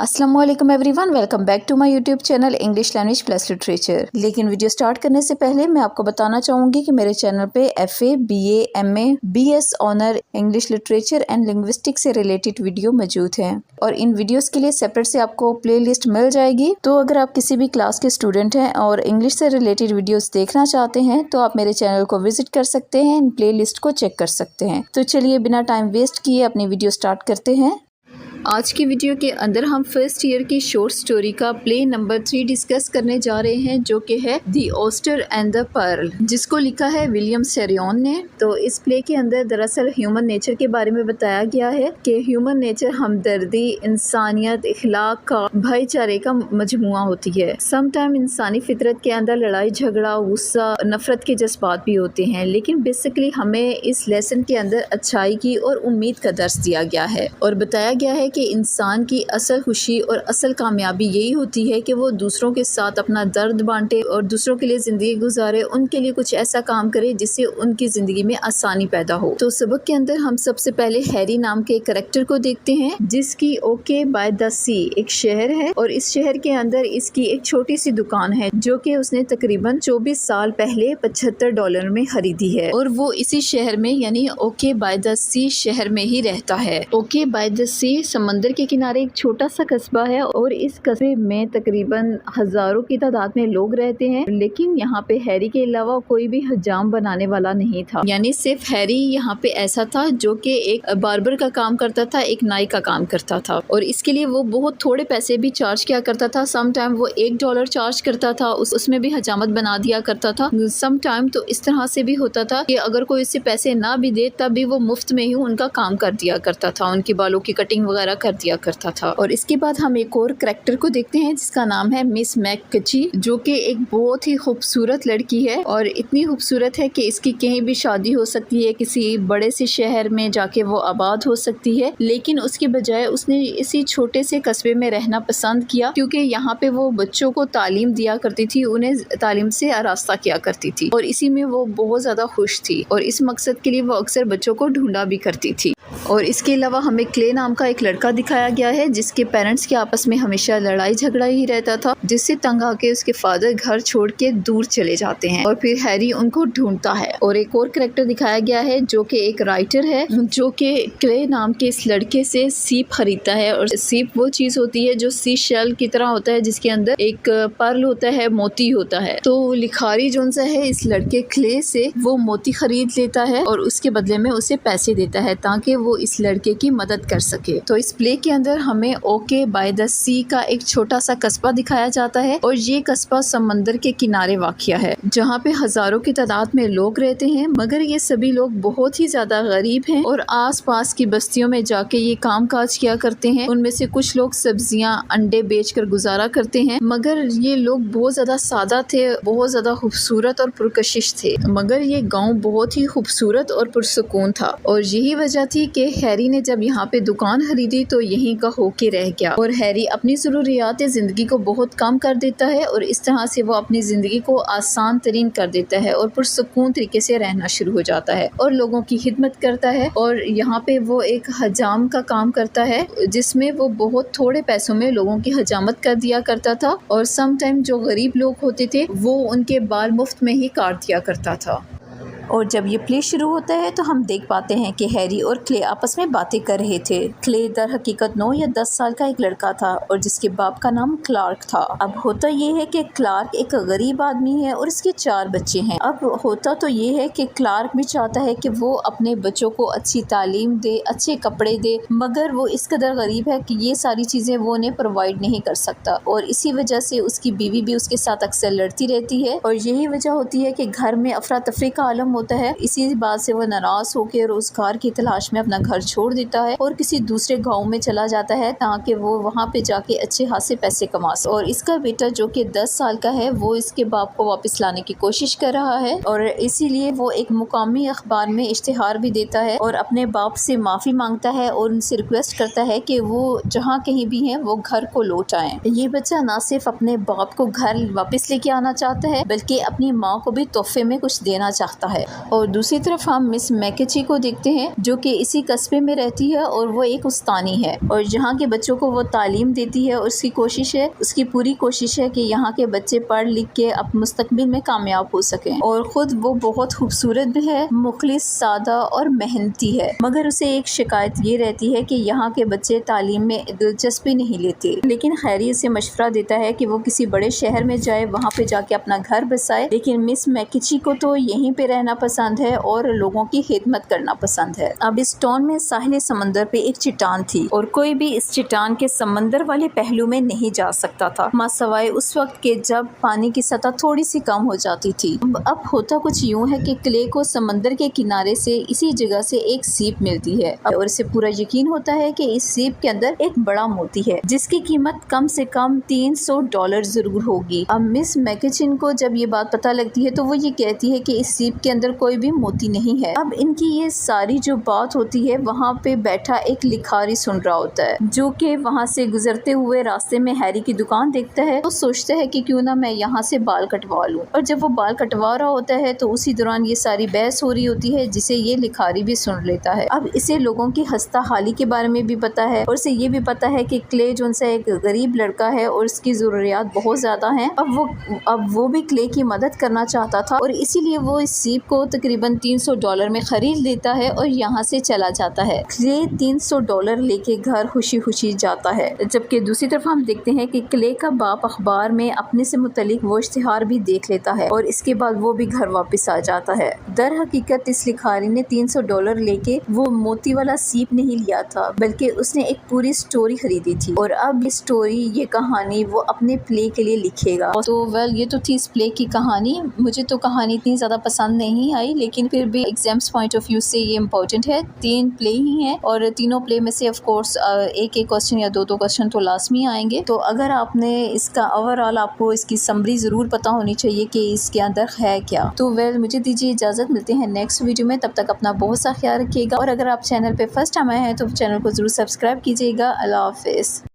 अस्सलाम वालेकुम everyone, welcome back to my YouTube channel English language plus literature. लेकिन video start करने से पहले मैं आपको बताना चाहूँगी कि मेरे चैनल पे FA, BA, MA, BS honour English literature and linguistic से रिलेटेड वीडियो मौजूद हैं और इन वीडियोस के लिए सेपरेट से आपको प्ले लिस्ट मिल जाएगी। तो अगर आप किसी भी क्लास के स्टूडेंट हैं और इंग्लिश से रिलेटेड वीडियोस देखना चाहते हैं तो आप मेरे चैनल को विजिट कर सकते हैं, इन प्ले लिस्ट को चेक कर सकते हैं। तो चलिए बिना टाइम वेस्ट किए अपनी वीडियो स्टार्ट करते हैं। आज की वीडियो के अंदर हम फर्स्ट ईयर की शॉर्ट स्टोरी का प्ले नंबर 3 डिस्कस करने जा रहे हैं, जो कि है the oyster and the pearl, जिसको लिखा है विलियम सेरियन ने। तो इस प्ले के अंदर दरअसल ह्यूमन नेचर के बारे में बताया गया है कि ह्यूमन नेचर हमदर्दी, इंसानियत, इखलाक का, भाईचारे का मजमुआ होती है। समटाइम इंसानी फितरत के अंदर लड़ाई झगड़ा, गुस्सा, नफरत के जज्बात भी होते हैं, लेकिन बेसिकली हमें इस लेसन के अंदर अच्छाई की और उम्मीद का दर्स दिया गया है और बताया गया है कि इंसान की असल खुशी और असल कामयाबी यही होती है कि वो दूसरों के साथ अपना दर्द बांटे और दूसरों के लिए ज़िंदगी गुजारे, उनके लिए कुछ ऐसा काम करे जिससे उनकी ज़िंदगी में आसानी पैदा हो। तो सबक के अंदर हम सबसे पहले हैरी नाम के कैरेक्टर को देखते हैं, जिसकी ओके बाय द सी एक शहर है और इस शहर के अंदर इसकी एक छोटी सी दुकान है जो कि उसने तकरीबन 24 साल पहले $75 में खरीदी है और वो इसी शहर में यानी ओके बाय द सी शहर में ही रहता है। ओके बाय द सी समंदर के किनारे एक छोटा सा कस्बा है और इस कस्बे में तकरीबन हजारों की तादाद में लोग रहते हैं, लेकिन यहाँ पे हैरी के अलावा कोई भी हजाम बनाने वाला नहीं था। यानी सिर्फ हैरी यहाँ पे ऐसा था जो कि एक बार्बर का काम करता था, एक नाई का काम करता था और इसके लिए वो बहुत थोड़े पैसे भी चार्ज किया करता था। सम टाइम वो $1 चार्ज करता था, उसमें भी हजामत बना दिया करता था। सम टाइम तो इस तरह से भी होता था कि अगर कोई इससे पैसे ना भी दे तब भी वो मुफ्त में ही उनका काम कर दिया करता था, उनके बालों की कटिंग वगैरह कर दिया करता था। और इसके बाद हम एक और कैरेक्टर को देखते हैं जिसका नाम है मिस मैककची, जो कि एक बहुत ही खूबसूरत लड़की है और इतनी खूबसूरत है कि इसकी कहीं भी शादी हो सकती है, किसी बड़े से शहर में जाके वो आबाद हो सकती है, लेकिन उसके बजाय उसने इसी छोटे से कस्बे में रहना पसंद किया क्योंकि यहाँ पे वो बच्चों को तालीम दिया करती थी, उन्हें तालीम से आरास्ता किया करती थी और इसी में वो बहुत ज़्यादा खुश थी और इस मकसद के लिए वो अक्सर बच्चों को ढूंढा भी करती थी। और इसके अलावा हमें क्ले नाम का एक लड़का दिखाया गया है जिसके पेरेंट्स के आपस में हमेशा लड़ाई झगड़ा ही रहता था, जिससे तंग आके उसके फादर घर छोड़ के दूर चले जाते हैं और फिर हैरी उनको ढूंढता है। और एक और कैरेक्टर दिखाया गया है जो कि एक राइटर है, जो कि क्ले नाम के इस लड़के से सीप खरीदता है और सीप वो चीज होती है जो सी शेल की तरह होता है, जिसके अंदर एक पर्ल होता है, मोती होता है। तो लिखारी जो है इस लड़के क्ले से वो मोती खरीद लेता है और उसके बदले में उसे पैसे देता है ताकि वो इस लड़के की मदद कर सके। तो इस प्ले के अंदर हमें ओके बाय द सी का एक छोटा सा कस्बा दिखाया जाता है और ये कस्बा समंदर के किनारे वाक़िया है, जहाँ पे हजारों की तादाद में लोग रहते हैं, मगर ये सभी लोग बहुत ही ज्यादा गरीब हैं और आसपास की बस्तियों में जाके ये काम काज किया करते हैं। उनमें से कुछ लोग सब्जियां, अंडे बेचकर गुजारा करते हैं, मगर ये लोग बहुत ज्यादा सादा थे, बहुत ज्यादा खूबसूरत और पुरकशिश थे, मगर ये गाँव बहुत ही खूबसूरत और पुरसुकून था और यही वजह थी कि हैरी ने जब यहाँ पे दुकान खरीदी तो यहीं का होके रह गया और हैरी अपनी ज़रूरियात ज़िंदगी को बहुत कम कर देता है और इस तरह से वो अपनी ज़िंदगी को आसान तरीन कर देता है और पुरसुकून तरीके से रहना शुरू हो जाता है और लोगों की खिदमत करता है। और यहाँ पे वो एक हजाम का काम करता है जिसमें वो बहुत थोड़े पैसों में लोगों की हजामत कर दिया करता था और सम टाइम जो गरीब लोग होते थे वो उनके बाल मुफ्त में ही काट दिया करता था। और जब ये प्ले शुरू होता है तो हम देख पाते हैं कि हैरी और क्ले आपस में बातें कर रहे थे। क्ले दर हकीकत 9 या 10 साल का एक लड़का था और जिसके बाप का नाम क्लार्क था। अब होता ये है कि क्लार्क एक गरीब आदमी है और इसके 4 बच्चे हैं। अब होता तो ये है कि क्लार्क भी चाहता है कि वो अपने बच्चों को अच्छी तालीम दे, अच्छे कपड़े दे, मगर वो इस कदर गरीब है कि ये सारी चीज़ें वो उन्हें प्रोवाइड नहीं कर सकता और इसी वजह से उसकी बीवी भी उसके साथ अक्सर लड़ती रहती है और यही वजह होती है कि घर में अफरा तफरी का आलम होता है। इसी बात से वो नाराज होकर रोजगार की तलाश में अपना घर छोड़ देता है और किसी दूसरे गांव में चला जाता है ताकि वो वहां पे जाके अच्छे खासे पैसे कमा सके। और इसका बेटा जो कि 10 साल का है वो इसके बाप को वापस लाने की कोशिश कर रहा है और इसीलिए वो एक मुकामी अखबार में इश्तिहार भी देता है और अपने बाप से माफी मांगता है और उनसे रिक्वेस्ट करता है कि वो जहाँ कहीं भी हैं वो घर को लौट आएं। ये बच्चा ना सिर्फ अपने बाप को घर वापस लेके आना चाहता है बल्कि अपनी माँ को भी तोहफे में कुछ देना चाहता है। है। और दूसरी तरफ हम मिस मैकेची को देखते हैं जो कि इसी कस्बे में रहती है और वो एक उस्तानी है और जहाँ के बच्चों को वो तालीम देती है। उसकी पूरी कोशिश है कि यहाँ के बच्चे पढ़ लिख के अब मुस्तकबिल में कामयाब हो सकें। और ख़ुद वो बहुत खूबसूरत भी है, मुखलिस, सादा और मेहनती है। मगर उसे एक शिकायत ये रहती है कि यहाँ के बच्चे तालीम में दिलचस्पी नहीं लेते। लेकिन खैरी उसे मशवरा देता है कि वो किसी बड़े शहर में जाए, वहाँ पे जाके अपना घर बसाए। लेकिन मिस मैकेची को तो यहीं पे रहना पसंद है और लोगों की खिदमत करना पसंद है। अब इस टाउन में साहिल समंदर पे एक चट्टान थी और कोई भी इस चट्टान के समंदर वाले पहलू में नहीं जा सकता था, मासवाए उस वक्त के जब पानी की सतह थोड़ी सी कम हो जाती थी। अब होता कुछ यूँ है कि क्ले को समंदर के किनारे से इसी जगह से एक सीप मिलती है और इसे पूरा यकीन होता है कि इस सीप के अंदर एक बड़ा मोती है जिसकी कीमत कम से कम $300 जरूर होगी। अब मिस मैकेचिन को जब ये बात पता लगती है तो वो ये कहती है कि इस सीप के अंदर कोई भी मोती नहीं है। अब इनकी ये सारी जो बात होती है वहाँ पे बैठा एक लिखारी सुन रहा होता है जो कि वहाँ से गुजरते हुए रास्ते में हैरी की दुकान देखता है। तो सोचता है कि क्यों ना मैं यहाँ से बाल कटवा लूँ। और जब वो बाल कटवा रहा होता है तो उसी दौरान ये सारी बहस हो रही होती है जिसे ये लिखारी भी सुन लेता है। अब इसे लोगों की हंसता हाली के बारे में भी पता है और इसे ये भी पता है कि क्ले जो उनसे एक गरीब लड़का है और उसकी ज़रूरियात बहुत ज़्यादा हैं। अब वो भी क्ले की मदद करना चाहता था और इसीलिए वो इस सीप को तकरीबन $300 में ख़रीद लेता है और यहाँ से चला जाता है। क्ले $300 लेके घर खुशी खुशी जाता है। जबकि दूसरी तरफ हम देखते हैं कि क्ले का बाप अखबार में अपने से मुतल्लिक वो इश्तिहार भी देख लेता है और इसके बाद वो भी घर वापस आ जाता है। दर हकीकत इस लिखारी ने $300 लेके वो मोती वाला सीप नहीं लिया था बल्कि उसने एक पूरी स्टोरी खरीदी थी और अब ये कहानी वो अपने प्ले के लिए लिखेगा। तो ये तो थी इस प्ले की कहानी। मुझे तो कहानी इतनी ज़्यादा पसंद नहीं आई लेकिन फिर भी एग्जाम्स पॉइंट ऑफ व्यू से ये इम्पोर्टेंट है। 3 प्ले ही हैं और तीनों प्ले में से ऑफ कोर्स एक क्वेश्चन या दो क्वेश्चन तो लाजमी आएंगे। तो अगर आपने इसका ओवरऑल आपको इसकी समरी ज़रूर पता होनी चाहिए कि इसके अंदर है क्या। तो मुझे दीजिए इजाज़त, मिलते हैं नेक्स्ट वीडियो में। तब तक अपना बहुत सा ख्याल रखिएगा और अगर आप चैनल पे फर्स्ट टाइम आए हैं तो चैनल को ज़रूर सब्सक्राइब कीजिएगा। अल्लाह हाफिज़।